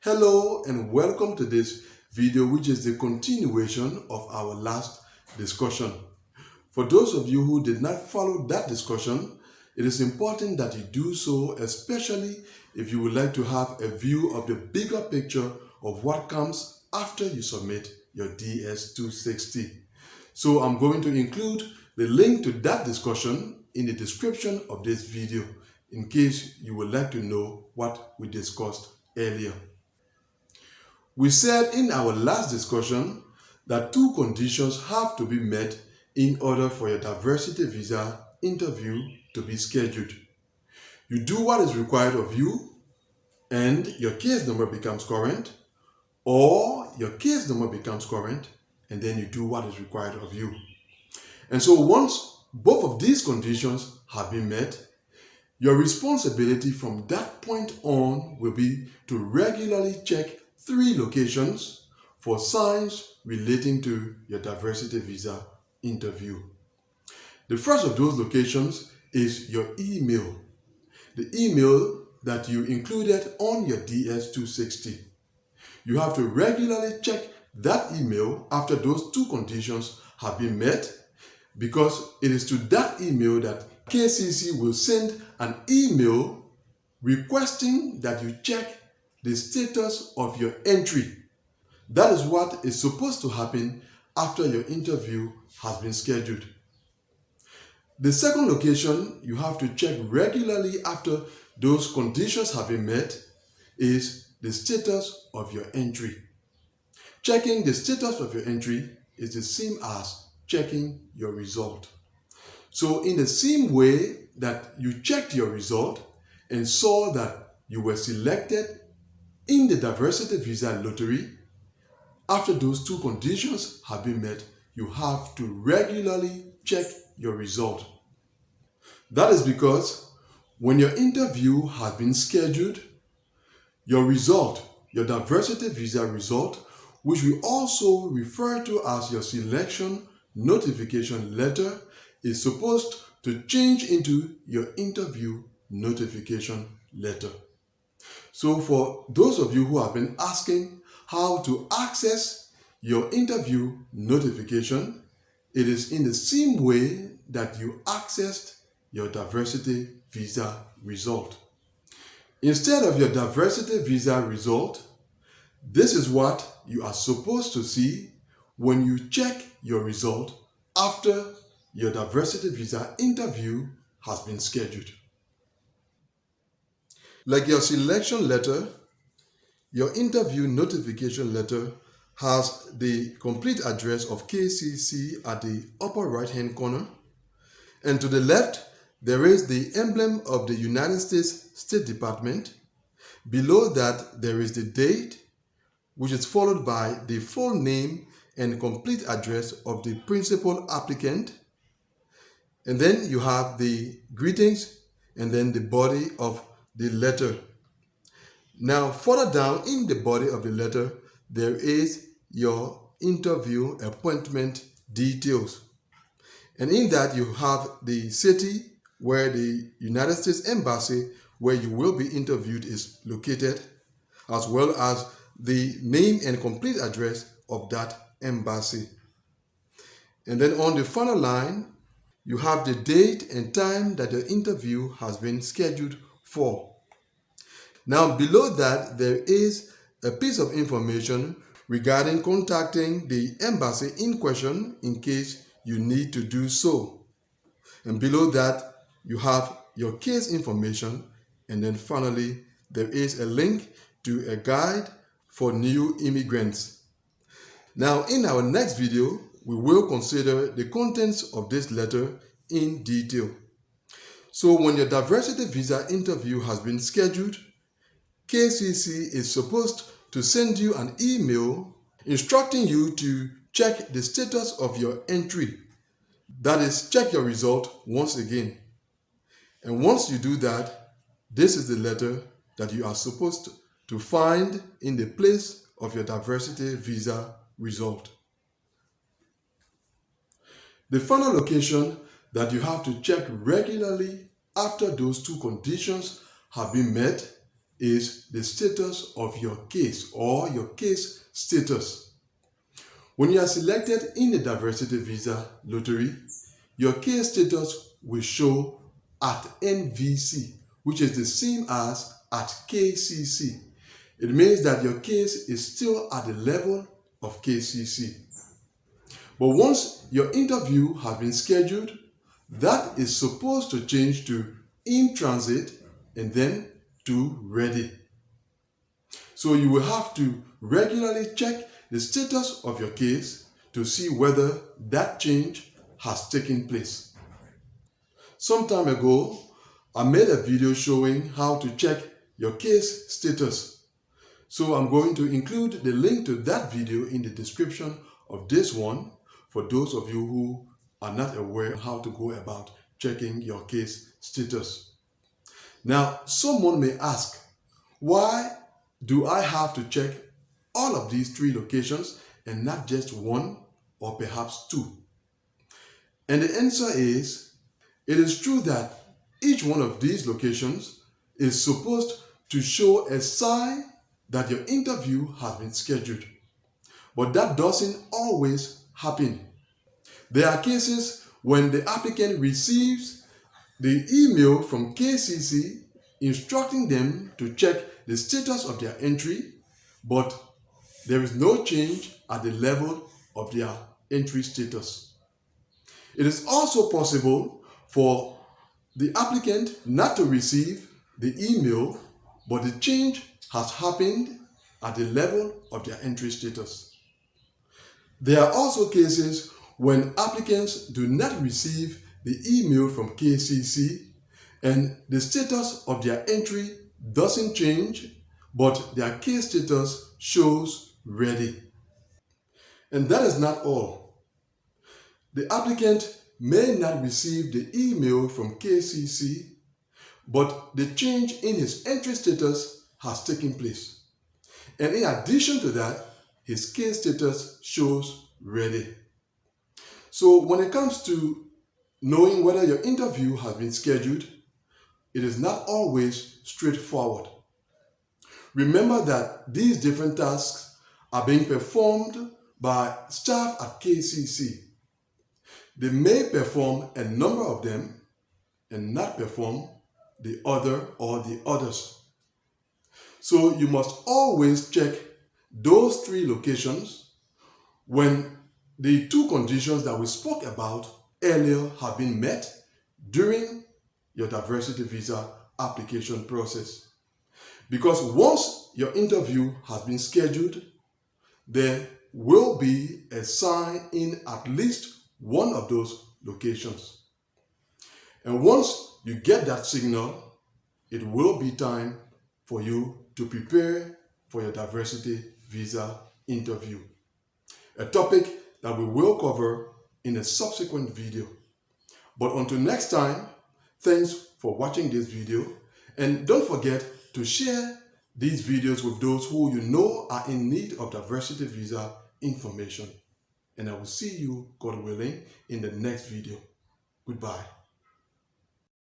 Hello and welcome to this video, which is the continuation of our last discussion. For those of you who did not follow that discussion, it is important that you do so, especially if you would like to have a view of the bigger picture of what comes after you submit your DS-260. So I'm going to include the link to that discussion in the description of this video in case you would like to know what we discussed earlier. We said in our last discussion that two conditions have to be met in order for your diversity visa interview to be scheduled. You do what is required of you and your case number becomes current, or your case number becomes current and then you do what is required of you. And so once both of these conditions have been met, your responsibility from that point on will be to regularly check 3 locations for signs relating to your diversity visa interview. The first of those locations is your email, the email that you included on your DS-260. You have to regularly check that email after those 2 conditions have been met, because it is to that email that KCC will send an email requesting that you check the status of your entry. That is what is supposed to happen after your interview has been scheduled. The second location you have to check regularly after those conditions have been met is the status of your entry. Checking the status of your entry is the same as checking your result. So in the same way that you checked your result and saw that you were selected in the diversity visa lottery, after those 2 conditions have been met, you have to regularly check your result. That is because when your interview has been scheduled, your result, your diversity visa result, which we also refer to as your selection notification letter, is supposed to change into your interview notification letter. So for those of you who have been asking how to access your interview notification, it is in the same way that you accessed your diversity visa result. Instead of your diversity visa result, this is what you are supposed to see when you check your result after your diversity visa interview has been scheduled. Like your selection letter, your interview notification letter has the complete address of KCC at the upper right-hand corner, and to the left there is the emblem of the United States State Department. Below that there is the date, which is followed by the full name and complete address of the principal applicant, and then you have the greetings and then the body of the letter. Now, further down in the body of the letter, there is your interview appointment details. And in that, you have the city where the United States Embassy, where you will be interviewed, is located, as well as the name and complete address of that embassy. And then on the final line, you have the date and time that the interview has been scheduled for. Now, below that, there is a piece of information regarding contacting the embassy in question in case you need to do so. And below that, you have your case information. And then finally, there is a link to a guide for new immigrants. Now, in our next video, we will consider the contents of this letter in detail. So when your diversity visa interview has been scheduled, KCC is supposed to send you an email instructing you to check the status of your entry. That is, check your result once again. And once you do that, this is the letter that you are supposed to find in the place of your diversity visa result. The final location that you have to check regularly after those 2 conditions have been met is the status of your case or your case status. When you are selected in the diversity visa lottery, your case status will show at NVC, which is the same as at KCC. It means that your case is still at the level of KCC. But once your interview has been scheduled, that is supposed to change to in transit and then to ready. So you will have to regularly check the status of your case to see whether that change has taken place. Some time ago, I made a video showing how to check your case status. So I'm going to include the link to that video in the description of this one for those of you who are not aware how to go about checking your case status. Now, someone may ask, why do I have to check all of these 3 locations and not just 1 or perhaps 2? And the answer is, it is true that each one of these locations is supposed to show a sign that your interview has been scheduled. But that doesn't always happen. There are cases when the applicant receives the email from KCC instructing them to check the status of their entry, but there is no change at the level of their entry status. It is also possible for the applicant not to receive the email, but the change has happened at the level of their entry status. There are also cases when applicants do not receive the email from KCC and the status of their entry doesn't change, but their case status shows ready. And that is not all. The applicant may not receive the email from KCC, but the change in his entry status has taken place. And in addition to that, his case status shows ready. So when it comes to knowing whether your interview has been scheduled, it is not always straightforward. Remember that these different tasks are being performed by staff at KCC. They may perform a number of them and not perform the other or the others. So you must always check those 3 locations when the 2 conditions that we spoke about earlier have been met during your diversity visa application process. Because once your interview has been scheduled, there will be a sign in at least one of those locations. And once you get that signal, it will be time for you to prepare for your diversity visa interview, a topic that we will cover in a subsequent video. But until next time, thanks for watching this video, and don't forget to share these videos with those who you know are in need of diversity visa information. And I will see you, God willing, in the next video. Goodbye.